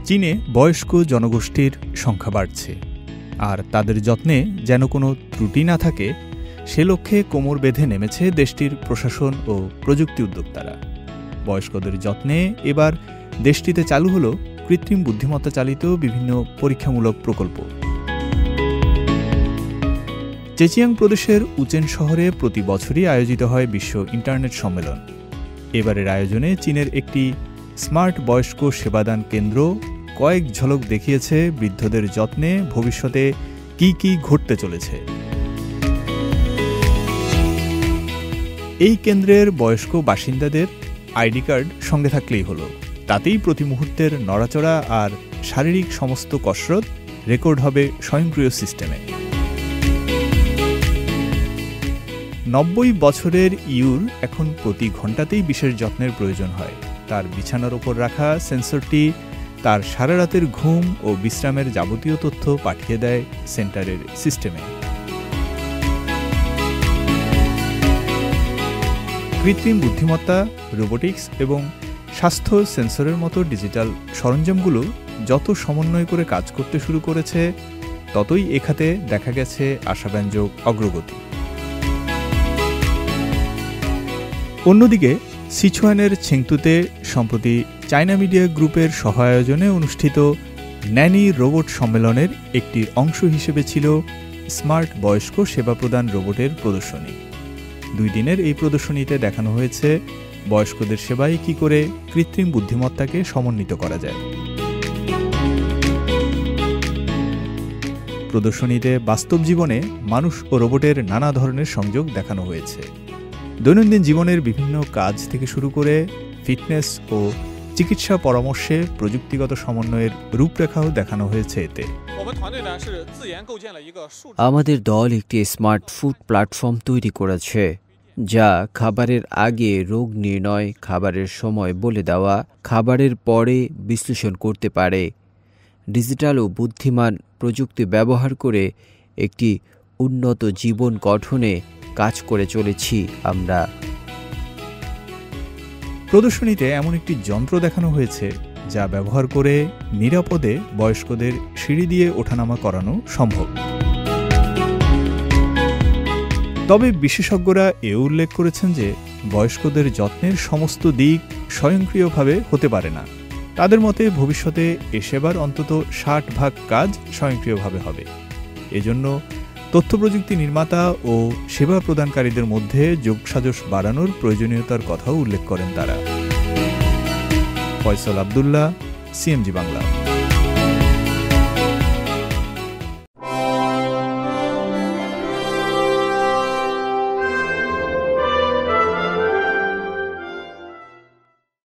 চীনে বয়স্ক জনগোষ্ঠীর সংখ্যা বাড়ছে, আর তাদের যত্নে যেন কোনো ত্রুটি না থাকে সে লক্ষ্যে কোমর বেঁধে নেমেছে দেশটির প্রশাসন ও প্রযুক্তি উদ্যোক্তারা। বয়স্কদের যত্নে এবার দেশটিতে চালু হলো কৃত্রিম বুদ্ধিমত্তা চালিত বিভিন্ন পরীক্ষামূলক প্রকল্প। চেচিয়াং প্রদেশের উচেন শহরে প্রতি বছরই আয়োজিত হয় বিশ্ব ইন্টারনেট সম্মেলন। এবারের আয়োজনে চীনের একটি স্মার্ট বয়স্ক সেবাদান কেন্দ্র কয়েক ঝলক দেখিয়েছে বৃদ্ধদের যত্নে ভবিষ্যতে কি কি ঘটতে চলেছে। এই কেন্দ্রের বয়স্ক বাসিন্দাদের আইডি কার্ড সঙ্গে থাকলেই হলো, তাতেই প্রতি মুহূর্তের নড়াচড়া আর শারীরিক সমস্ত কসরত রেকর্ড হবে স্বয়ংক্রিয় সিস্টেমে। ৯০ বছরের ইউর এখন প্রতি ঘণ্টাতেই বিশেষ যত্নের প্রয়োজন হয়। তার বিছানার ওপর রাখা সেন্সরটি তার সারা রাতের ঘুম ও বিশ্রামের যাবতীয় তথ্য পাঠিয়ে দেয় সেন্টারের সিস্টেমে। কৃত্রিম বুদ্ধিমত্তা, রোবোটিক্স এবং স্বাস্থ্য সেন্সরের মতো ডিজিটাল সরঞ্জামগুলো যত সমন্বয় করে কাজ করতে শুরু করেছে, ততই এ খাতে দেখা গেছে আশাব্যঞ্জক অগ্রগতি। অন্যদিকে সিচুয়ানের ছেংতুতে সম্প্রতি চায়না মিডিয়া গ্রুপের সহ-আয়োজনে অনুষ্ঠিত ন্যানি রোবট সম্মেলনের একটি অংশ হিসেবে ছিল স্মার্ট বয়স্ক সেবা প্রদান রোবটের প্রদর্শনী। 2 দিনের এই প্রদর্শনীতে দেখানো হয়েছে বয়স্কদের সেবায় কী করে কৃত্রিম বুদ্ধিমত্তাকে সমন্বিত করা যায়। প্রদর্শনীতে বাস্তব জীবনে মানুষ ও রোবটের নানা ধরনের সংযোগ দেখানো হয়েছে। দৈনন্দিন জীবনের বিভিন্ন কাজ থেকে শুরু করে ফিটনেস ও চিকিৎসা পরামর্শে প্রযুক্তিগত সমন্বয়ের রূপরেখাও দেখানো হয়েছে এতে। আমাদের দল একটি স্মার্ট ফুড প্ল্যাটফর্ম তৈরি করেছে, যা খাবারের আগে রোগ নির্ণয়, খাবারের সময় বলে দেওয়া, খাবারের পরে বিশ্লেষণ করতে পারে। ডিজিটাল ও বুদ্ধিমান প্রযুক্তি ব্যবহার করে একটি উন্নত জীবন গঠনে কাজ করে চলেছি আমরা। প্রদর্শনীতে এমন একটি যন্ত্র দেখানো হয়েছে যা ব্যবহার করে নিরাপদে বয়স্কদের সিঁড়ি দিয়ে ওঠানামা করানো সম্ভব। তবে বিশেষজ্ঞরা এও উল্লেখ করেছেন যে বয়স্কদের যত্নের সমস্ত দিক স্বয়ংক্রিয়ভাবে হতে পারে না। তাদের মতে ভবিষ্যতে এ সেবার অন্তত 60% কাজ স্বয়ংক্রিয়ভাবে হবে। এজন্য তথ্যপ্রযুক্তি নির্মাতা ও সেবা প্রদানকারীদের মধ্যে যোগসাজশ বাড়ানোর প্রয়োজনীয়তার কথাও উল্লেখ করেন তারা। ফয়সাল আব্দুল্লাহ, সিএমজি বাংলা।